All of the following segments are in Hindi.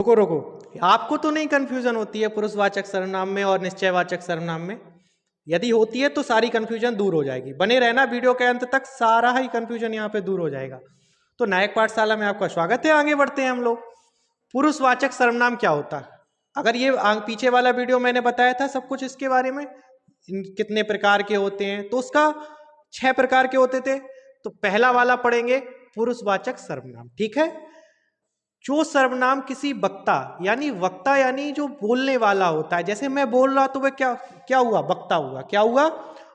रुको रुको, आपको तो नहीं कंफ्यूजन होती है पुरुषवाचक सर्वनाम में और निश्चयवाचक सर्वनाम में? यदि होती है तो सारी कंफ्यूजन दूर हो जाएगी। बने रहना वीडियो के अंत तक, सारा ही कंफ्यूजन यहाँ पे दूर हो जाएगा। तो नायक पाठशाला में आपका स्वागत है। आगे बढ़ते हैं हम लोग। पुरुषवाचक सर्वनाम क्या होता है? अगर ये पीछे वाला वीडियो मैंने बताया था सब कुछ इसके बारे में, कितने प्रकार के होते हैं, तो उसका 6 प्रकार के होते थे। तो पहला वाला पढ़ेंगे पुरुषवाचक सर्वनाम। ठीक है, जो सर्वनाम किसी वक्ता यानी जो बोलने वाला होता है। जैसे मैं बोल रहा तो वह क्या क्या हुआ? वक्ता हुआ। क्या हुआ?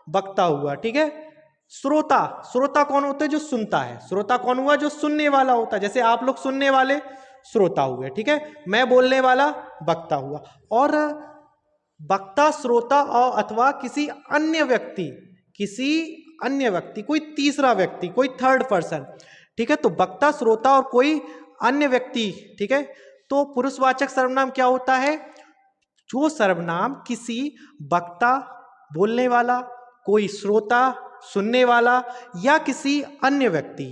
वक्ता हुआ। ठीक है। श्रोता, श्रोता कौन होता है? जो सुनता है। श्रोता कौन हुआ? जो सुनने वाला होता है। जैसे आप लोग सुनने वाले श्रोता हुए। ठीक है। मैं बोलने वाला वक्ता हुआ। और वक्ता, श्रोता और अथवा किसी अन्य व्यक्ति, कोई तीसरा व्यक्ति, कोई थर्ड पर्सन। ठीक है। तो वक्ता, श्रोता और कोई अन्य व्यक्ति। ठीक है। तो पुरुषवाचक सर्वनाम क्या होता है? जो सर्वनाम किसी वक्ता, बोलने वाला, कोई श्रोता, सुनने वाला, या किसी अन्य व्यक्ति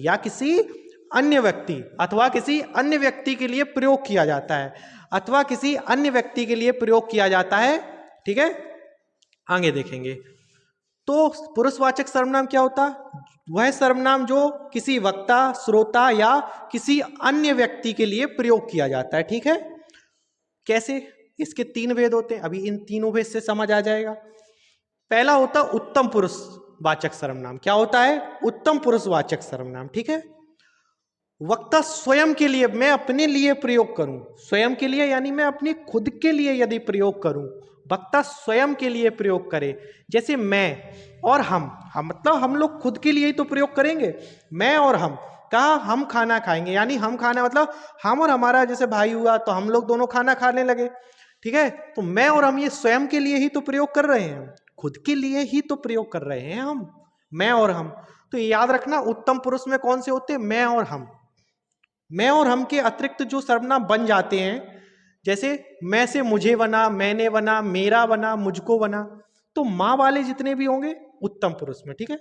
अथवा किसी अन्य व्यक्ति के लिए प्रयोग किया जाता है, ठीक है। आगे देखेंगे। तो पुरुषवाचक सर्वनाम क्या होता है? वह सर्वनाम जो किसी वक्ता, श्रोता या किसी अन्य व्यक्ति के लिए प्रयोग किया जाता है। ठीक है। कैसे? इसके 3 भेद होते हैं। अभी इन तीनों भेद से समझ आ जाएगा। पहला होता उत्तम पुरुषवाचक सर्वनाम। क्या होता है? उत्तम पुरुषवाचक सर्वनाम। ठीक है। वक्ता स्वयं के लिए, मैं अपने लिए प्रयोग करूं, स्वयं के लिए यानी मैं अपने खुद के लिए यदि प्रयोग करूं, वक्ता स्वयं के लिए प्रयोग करे। जैसे मैं और हम मतलब हम लोग खुद के लिए ही तो प्रयोग करेंगे। मैं और हम, कहा हम खाना खाएंगे, यानी हम खाना मतलब हम और हमारा जैसे भाई हुआ तो हम लोग दोनों खाना खाने लगे। ठीक है। तो मैं और हम ये स्वयं के लिए ही तो प्रयोग कर रहे हैं, खुद के लिए ही तो प्रयोग कर रहे हैं हम, मैं और हम। तो याद रखना उत्तम पुरुष में कौन से होते हैं? मैं और हम। मैं और हम के अतिरिक्त जो सर्वनाम बन जाते हैं, जैसे मैं से मुझे बना, मैंने बना, मेरा बना, मुझको बना, तो माँ वाले जितने भी होंगे उत्तम पुरुष में। ठीक है।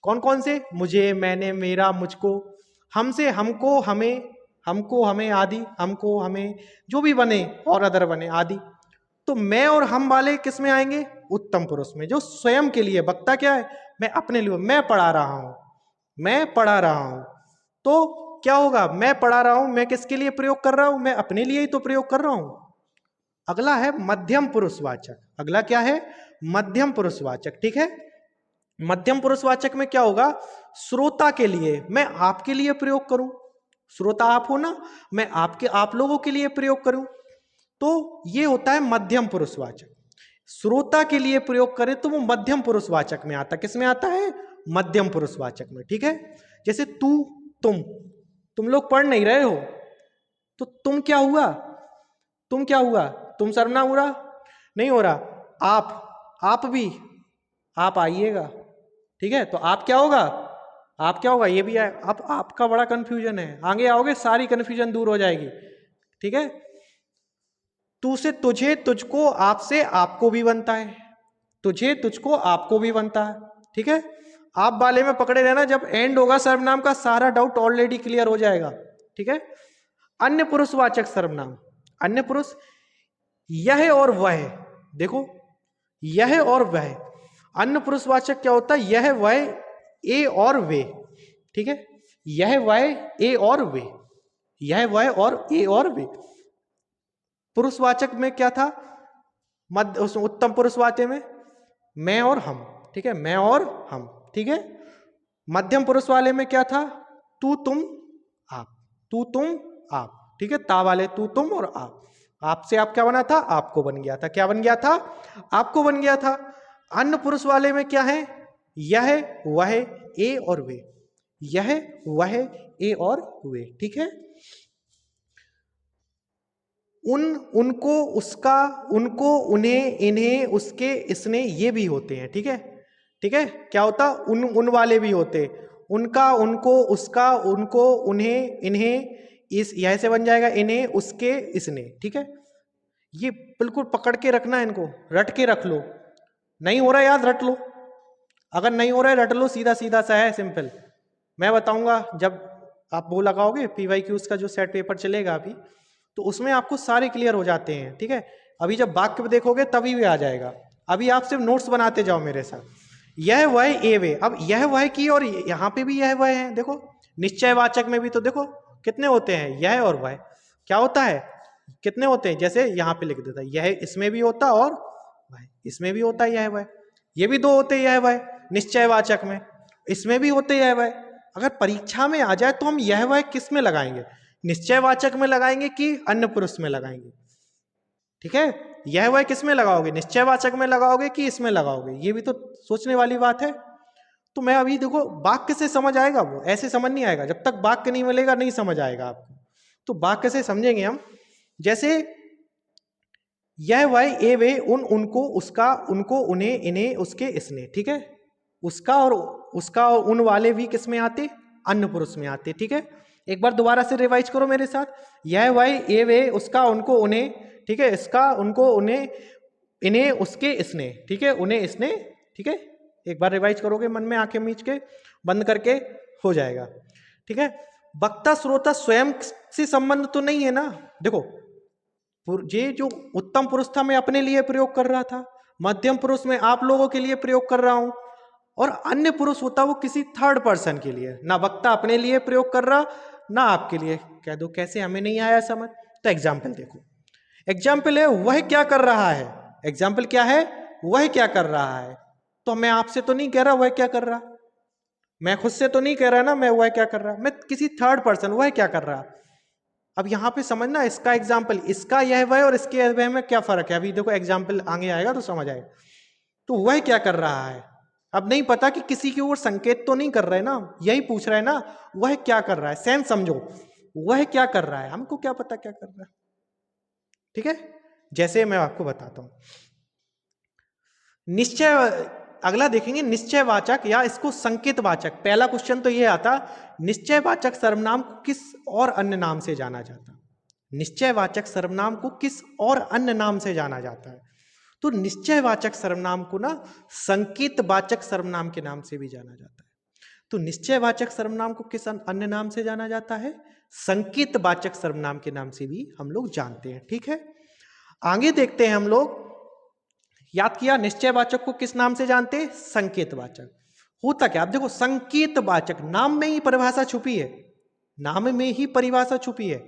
कौन कौन से? मुझे, मैंने, मेरा, मुझको। हमसे हमको, हमें, हमको, हमें आदि, हमको, हमें, जो भी बने और अदर बने आदि। तो मैं और हम वाले किस में आएंगे? उत्तम पुरुष में, जो स्वयं के लिए। वक्ता क्या है? मैं अपने लिए, मैं पढ़ा रहा हूं, मैं पढ़ा रहा हूं। तो क्या होगा? मैं पढ़ा रहा हूं, मैं किसके लिए प्रयोग कर रहा हूं? मैं अपने लिए ही तो प्रयोग कर रहा हूं। अगला है मध्यम पुरुषवाचक। अगला क्या है? मध्यम पुरुषवाचक। ठीक है। मध्यम पुरुषवाचक में क्या होगा? श्रोता के लिए, मैं आपके लिए प्रयोग करूं, श्रोता आप हो ना, मैं आप लोगों के लिए प्रयोग करूं, तो ये होता है मध्यम पुरुषवाचक। श्रोता के लिए प्रयोग करें तो वो मध्यम पुरुषवाचक में आता है। किस में आता है? मध्यम पुरुषवाचक में। ठीक है। जैसे तू, तुम लोग पढ़ नहीं रहे हो, तो तुम क्या हुआ? तुम सर्वनाम हो रहा? नहीं हो रहा। आप भी, आप आइएगा। ठीक है। तो आप क्या होगा? ये भी है। अब आपका बड़ा कंफ्यूजन है, आगे आओगे सारी कंफ्यूजन दूर हो जाएगी। ठीक है। तू से तुझे, तुझको, आपसे आपको भी बनता है, तुझे, तुझको, आपको भी बनता है। ठीक है। आप वाले में पकड़े रहना, जब एंड होगा सर्वनाम का सारा डाउट ऑलरेडी क्लियर हो जाएगा। ठीक है। अन्य पुरुषवाचक सर्वनाम। अन्य पुरुष, यह और वह। देखो, यह और वह। अन्य पुरुषवाचक क्या होता है? यह, वह, ए और वे। ठीक है। यह, वह, ए और वे, यह, वह और ए और वे। पुरुषवाचक में क्या था? उस उत्तम पुरुषवाचक में मैं और हम। ठीक है। मैं और हम। ठीक है। मध्यम पुरुष वाले में क्या था? तू, तुम, आप, तू, तुम, आप। ठीक है। ता वाले तू, तुम और आप। आपसे आप क्या बना था? आपको बन गया था। क्या बन गया था? आपको बन गया था। अन्य पुरुष वाले में क्या है? यह, वह, ए और वे, यह, वह, ए और वे। ठीक है। उनको, उसका, उनको, उन्हें, इन्हें, उसके, इसने, ये भी होते हैं। ठीक है। ठीक है। क्या होता? उन वाले भी होते, उनका, उनको, उसका, उनको, उन्हें, इन्हें, इस, यह से बन जाएगा इन्हें, उसके, इसने। ठीक है। ये बिल्कुल पकड़ के रखना, इनको रट के रख लो। नहीं हो रहा याद, रट लो। अगर नहीं हो रहा है रट लो, सीधा सीधा सा है, सिंपल। मैं बताऊंगा जब आप वो लगाओगे PYQs का जो सेट पेपर चलेगा अभी, तो उसमें आपको सारे क्लियर हो जाते हैं, ठीक है। अभी जब वाक्य देखोगे तभी भी आ जाएगा। अभी आप सिर्फ नोट्स बनाते जाओ मेरे साथ। यह वह ए वे, अब यह वह की और यहाँ पे भी यह वह है। देखो निश्चयवाचक में भी तो देखो कितने होते हैं, यह और वह क्या होता है, कितने होते हैं। जैसे यहाँ पे लिख देता है यह, इसमें भी होता और वह इसमें भी होता है यह वह, ये भी दो होते हैं यह वह निश्चयवाचक में, इसमें भी होते यह वह। अगर परीक्षा में आ जाए तो हम यह वह किस में लगाएंगे, निश्चयवाचक में लगाएंगे कि अन्य पुरुष में लगाएंगे, ठीक है। यह वह किस में लगाओगे, निश्चयवाचक में लगाओगे कि इसमें लगाओगे, ये भी तो सोचने वाली बात है। तो मैं अभी देखो वाक्य से समझ आएगा, वो ऐसे समझ नहीं आएगा, जब तक वाक्य नहीं मिलेगा नहीं समझ आएगा आपको। तो वाक्य से समझेंगे हम। जैसे यह वह ए वे उन उनको उसका उनको उन्हें इन्हें उसके इसने, ठीक है। उसका और उन वाले भी किस में आते, अन्य पुरुष में आते, ठीक है। एक बार दोबारा से रिवाइज करो मेरे साथ। यह वह ए वे उसका उनको उन्हें, ठीक है, इसका उनको उन्हें इन्हें उसके इसने, ठीक है, उन्हें इसने, ठीक है। एक बार रिवाइज करोगे मन में आंखें मीच के बंद करके हो जाएगा, ठीक है। वक्ता श्रोता स्वयं से संबंध तो नहीं है ना। देखो ये जो उत्तम पुरुष था मैं अपने लिए प्रयोग कर रहा था, मध्यम पुरुष में आप लोगों के लिए प्रयोग कर रहा हूं, और अन्य पुरुष होता वो किसी थर्ड पर्सन के लिए। ना वक्ता अपने लिए प्रयोग कर रहा ना आपके लिए। कह दो कैसे, हमें नहीं आया समझ। तो एग्जाम्पल देखो, एग्जाम्पल है वह क्या कर रहा है, एग्जाम्पल क्या है, वह क्या कर रहा है। तो मैं आपसे तो नहीं कह रहा वह क्या कर रहा, मैं खुद से तो नहीं कह रहा ना मैं वह क्या कर रहा, मैं किसी थर्ड पर्सन वह क्या कर रहा। अब यहां पे समझना इसका एग्जाम्पल, इसका यह वह और इसके वह में क्या फर्क है। अभी देखो एग्जाम्पल आगे आएगा तो समझ आएगा। तो वह क्या कर रहा है, अब नहीं पता कि किसी की ओर संकेत तो नहीं कर रहे ना, यही पूछ रहा है ना, वह क्या कर रहा है। सेंस समझो, वह क्या कर रहा है, हमको क्या पता क्या कर रहा है, ठीक है। जैसे मैं आपको बताता हूं निश्चय, अगला देखेंगे निश्चयवाचक या इसको संकेतवाचक। पहला क्वेश्चन तो ये आता, निश्चयवाचक सर्वनाम को किस और अन्य नाम से जाना जाता है। निश्चयवाचक सर्वनाम को किस और अन्य नाम से जाना जाता है। तो निश्चयवाचक सर्वनाम को ना संकेतवाचक सर्वनाम के नाम से भी जाना जाता है। तो निश्चयवाचक सर्वनाम को किस अन्य नाम से जाना जाता है, संकेतवाचक सर्वनाम के नाम से भी हम लोग जानते हैं, ठीक है। आगे देखते हैं हम लोग। याद किया निश्चयवाचक को किस नाम से जानते हैं, संकेतवाचक। होता क्या, आप देखो संकेतवाचक नाम में ही परिभाषा छुपी है, नाम में ही परिभाषा छुपी है।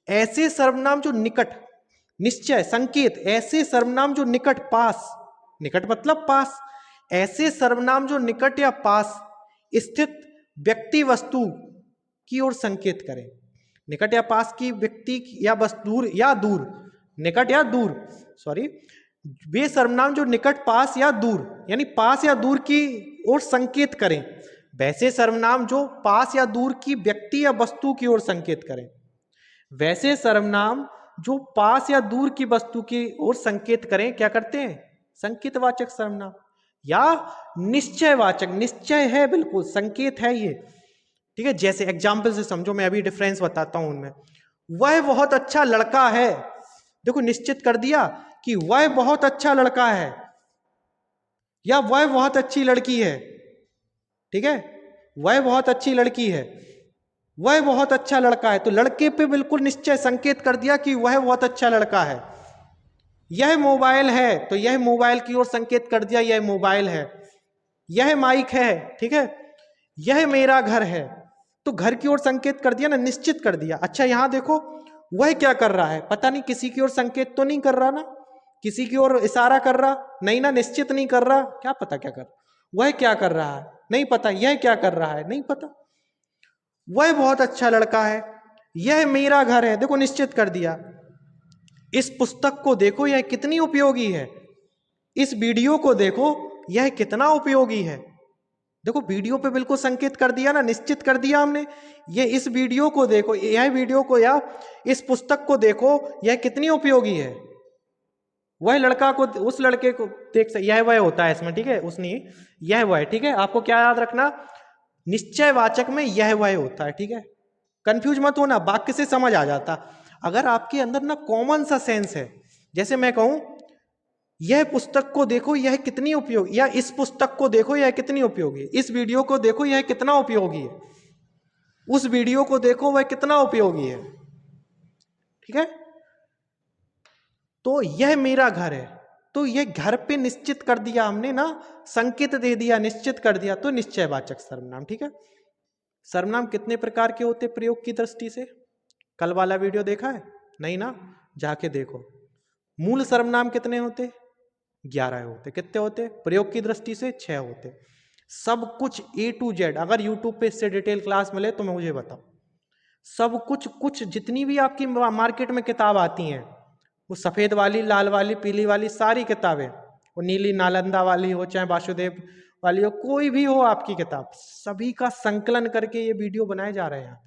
ऐसे सर्वनाम जो निकट, निश्चय संकेत, ऐसे सर्वनाम जो निकट पास, निकट मतलब पास, ऐसे सर्वनाम जो निकट या पास स्थित व्यक्ति वस्तु की ओर संकेत करें। निकट या पास की व्यक्ति या वस्तु, दूर या दूर, निकट या दूर, सॉरी, वे सर्वनाम जो निकट पास या दूर यानी पास या दूर की ओर संकेत करें, वैसे सर्वनाम जो पास या दूर की व्यक्ति या वस्तु की ओर संकेत करें, वैसे सर्वनाम जो पास या दूर की वस्तु की ओर संकेत करें, क्या करते हैं, संकेतवाचक सर्वनाम या निश्चयवाचक। निश्चय है, बिल्कुल संकेत है ये, ठीक है। जैसे एग्जाम्पल से समझो, मैं अभी डिफरेंस बताता हूं उनमें। वह बहुत अच्छा लड़का है, देखो निश्चित कर दिया कि वह बहुत अच्छा लड़का है या वह बहुत अच्छी लड़की है, ठीक है। वह बहुत अच्छी लड़की है, वह बहुत अच्छा लड़का है, तो लड़के पे बिल्कुल निश्चय संकेत कर दिया कि वह बहुत अच्छा लड़का है। यह मोबाइल है, तो यह मोबाइल की ओर संकेत कर दिया यह मोबाइल है। यह माइक है, ठीक है। यह मेरा घर है, तो घर की ओर संकेत कर दिया ना, निश्चित कर दिया। अच्छा यहां देखो वह क्या कर रहा है, पता नहीं किसी की ओर संकेत तो नहीं कर रहा ना, किसी की ओर इशारा कर रहा नहीं ना, निश्चित नहीं कर रहा, क्या पता क्या कर, वह क्या कर रहा है नहीं पता, यह क्या कर रहा है नहीं पता। वह बहुत अच्छा लड़का है, यह मेरा घर है, देखो निश्चित कर दिया। इस पुस्तक को देखो यह कितनी उपयोगी है, इस वीडियो को देखो यह कितना उपयोगी है। देखो वीडियो पे बिल्कुल संकेत कर दिया ना, निश्चित कर दिया हमने। ये इस वीडियो को देखो, यह वीडियो को या इस पुस्तक को देखो यह कितनी उपयोगी है। वह लड़का को उस लड़के को देख सकते, यह वह होता है इसमें, ठीक है, उसने यह वह, ठीक है। आपको क्या याद रखना, निश्चयवाचक में यह वह होता है, ठीक है। कंफ्यूज मत होना, वाक्य से समझ आ जाता। अगर आपके अंदर ना कॉमन सा सेंस है, जैसे मैं कहूं यह पुस्तक को देखो यह कितनी उपयोगी, या इस पुस्तक को देखो यह कितनी उपयोगी, इस वीडियो को देखो यह कितना उपयोगी है, उस वीडियो को देखो वह कितना उपयोगी है, ठीक है। तो यह मेरा घर है, तो यह घर पे निश्चित कर दिया हमने ना, संकेत दे दिया, निश्चित कर दिया, तो निश्चयवाचक सर्वनाम। ठीक है। सर्वनाम कितने प्रकार के होते प्रयोग की दृष्टि से? कल वाला वीडियो देखा है? नहीं ना, जाके देखो। मूल सर्वनाम कितने होते? 11 होते। कितने होते प्रयोग की दृष्टि से? 6 होते। सब कुछ A to Z, अगर यूट्यूब पे इससे डिटेल क्लास मिले तो मुझे बताओ। सब कुछ जितनी भी आपकी मार्केट में किताब आती हैं, वो सफेद वाली, लाल वाली, पीली वाली, सारी किताबें, वो नीली नालंदा वाली हो चाहे वासुदेव वाली हो, कोई भी हो आपकी किताब, सभी का संकलन करके ये वीडियो बनाए जा रहे हैं।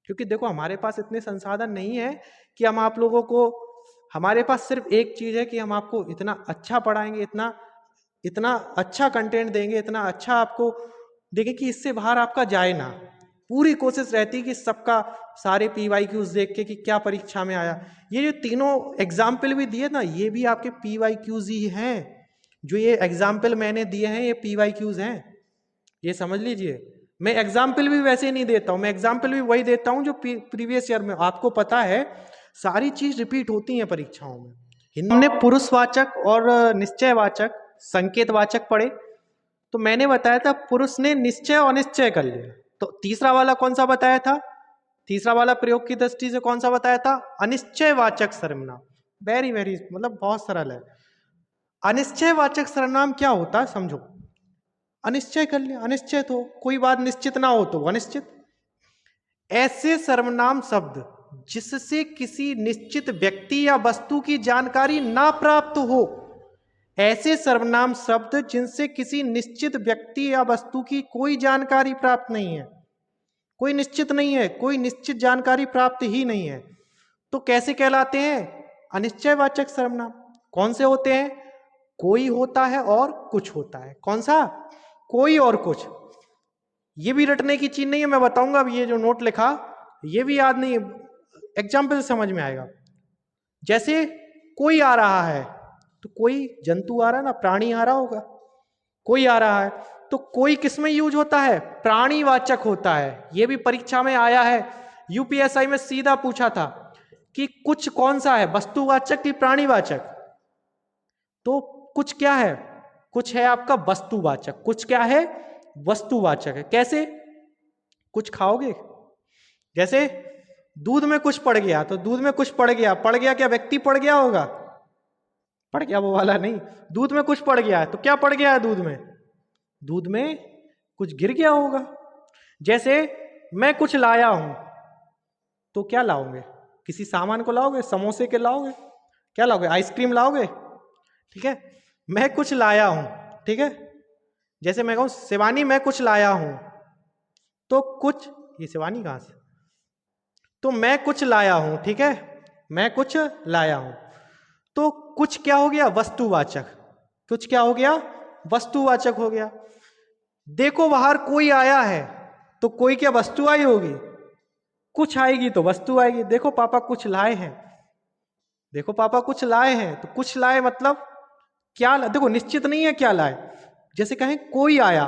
क्योंकि देखो हमारे पास इतने संसाधन नहीं है कि हम आप लोगों को, हमारे पास सिर्फ एक चीज है कि हम आपको इतना अच्छा पढ़ाएंगे, इतना इतना अच्छा कंटेंट देंगे, इतना अच्छा आपको देंगे कि इससे बाहर आपका जाए ना। पूरी कोशिश रहती है कि सबका सारे PYQs देख के कि क्या परीक्षा में आया। ये जो तीनों एग्जाम्पल भी दिए ना, ये भी आपके PYQs ही हैं। जो ये एग्जाम्पल मैंने दिए हैं ये PYQs हैं, ये समझ लीजिए। मैं एग्जाम्पल भी वैसे नहीं देता हूं, मैं एग्जाम्पल भी वही देता हूं जो प्रीवियस ईयर में। आपको पता है सारी चीज रिपीट होती हैं परीक्षाओं में। हमने पुरुषवाचक और निश्चयवाचक, संकेतवाचक पढ़े, तो मैंने बताया था पुरुष ने निश्चय और अनिश्चय कर लिया। तो तीसरा वाला कौन सा बताया था? तीसरा वाला प्रयोग की दृष्टि से कौन सा बताया था? अनिश्चयवाचक सर्वनाम। वेरी वेरी मतलब बहुत सरल है। अनिश्चयवाचक सर्वनाम क्या होता है समझो। अनिश्चय कर लिया, अनिश्चित हो, कोई बात निश्चित ना हो तो अनिश्चित। ऐसे सर्वनाम शब्द जिससे किसी निश्चित व्यक्ति या वस्तु की जानकारी ना प्राप्त हो, ऐसे सर्वनाम शब्द जिनसे किसी निश्चित व्यक्ति या वस्तु की कोई जानकारी प्राप्त नहीं है, कोई निश्चित नहीं है, कोई निश्चित जानकारी प्राप्त ही नहीं है, तो कैसे कहलाते हैं? अनिश्चयवाचक सर्वनाम। कौन से होते हैं? कोई होता है और कुछ होता है। कौन सा? कोई और कुछ। ये भी रटने की चीज नहीं है, मैं बताऊंगा। अब ये जो नोट लिखा ये भी याद नहीं, एग्जाम्पल से समझ में आएगा। जैसे कोई आ रहा है, तो कोई जंतु आ रहा है ना, प्राणी आ रहा होगा। कोई आ रहा है तो कोई किस में यूज होता है? प्राणीवाचक होता है। ये भी परीक्षा में आया है, यूपीएसआई में सीधा पूछा था कि कुछ कौन सा है, वस्तुवाचक कि प्राणीवाचक? तो कुछ क्या है? कुछ है आपका वस्तुवाचक। कुछ क्या है? वस्तुवाचक है। कैसे? कुछ खाओगे, जैसे दूध में कुछ पड़ गया, तो दूध में कुछ पड़ गया, पड़ गया क्या व्यक्ति पड़ गया होगा? पड़ गया वो वाला नहीं, दूध में कुछ पड़ गया है, तो क्या पड़ गया है दूध में? दूध में कुछ गिर गया होगा। जैसे मैं कुछ लाया हूं, तो क्या लाओगे? किसी सामान को लाओगे? समोसे के लाओगे? क्या लाओगे? आइसक्रीम लाओगे? ठीक है। मैं कुछ लाया हूं, ठीक है। जैसे मैं कहूं शिवानी मैं कुछ लाया हूं, तो कुछ, ये शिवानी कहां से? तो मैं कुछ लाया हूं, ठीक है, मैं कुछ लाया हूं, तो कुछ क्या हो गया? वस्तुवाचक। कुछ क्या हो गया? वस्तुवाचक हो गया। देखो बाहर कोई आया है, तो कोई क्या वस्तु आई होगी? कुछ आएगी तो वस्तु आएगी। देखो पापा कुछ लाए हैं, देखो पापा कुछ लाए हैं, तो कुछ लाए मतलब क्या देखो निश्चित नहीं है क्या लाए। जैसे कहें कोई आया,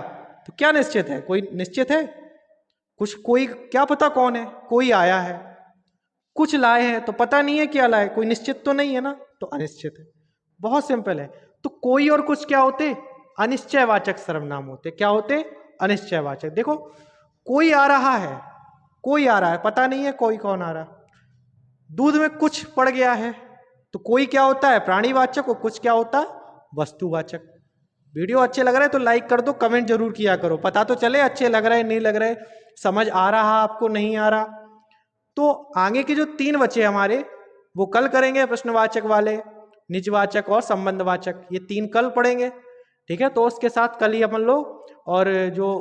तो क्या निश्चित है? कोई निश्चित है? कुछ कोई क्या पता कौन है? कोई आया है। कुछ लाए हैं तो पता नहीं है क्या लाए, कोई निश्चित तो नहीं है ना, तो अनिश्चित है। बहुत सिंपल है। तो कोई और कुछ क्या होते? अनिश्चयवाचक सर्वनाम होते। क्या होते? अनिश्चयवाचक। देखो कोई आ रहा है, कोई आ रहा है, पता नहीं है कोई कौन आ रहा। दूध में कुछ पड़ गया है, तो कोई क्या होता है? प्राणीवाचक, और कुछ क्या होता है? वस्तुवाचक। वीडियो अच्छे लग रहे तो लाइक कर दो, कमेंट जरूर किया करो, पता तो चले अच्छे लग रहे नहीं लग रहे, समझ आ रहा आपको नहीं आ रहा। तो आगे के जो 3 बचे हमारे, वो कल करेंगे, प्रश्नवाचक वाले, निजवाचक और संबंधवाचक, ये 3 कल पढ़ेंगे। ठीक है। तो उसके साथ कल ही अपन लोग, और जो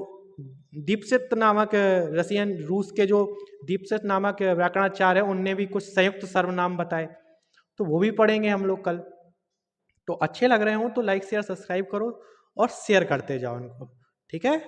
दीपसित नामक रसियन रूस के जो दीपसित नामक व्याकरणाचार्य है, उनने भी कुछ संयुक्त सर्वनाम बताए, तो वो भी पढ़ेंगे हम लोग कल। तो अच्छे लग रहे हो तो लाइक शेयर सब्सक्राइब करो और शेयर करते जाओ उनको। ठीक है।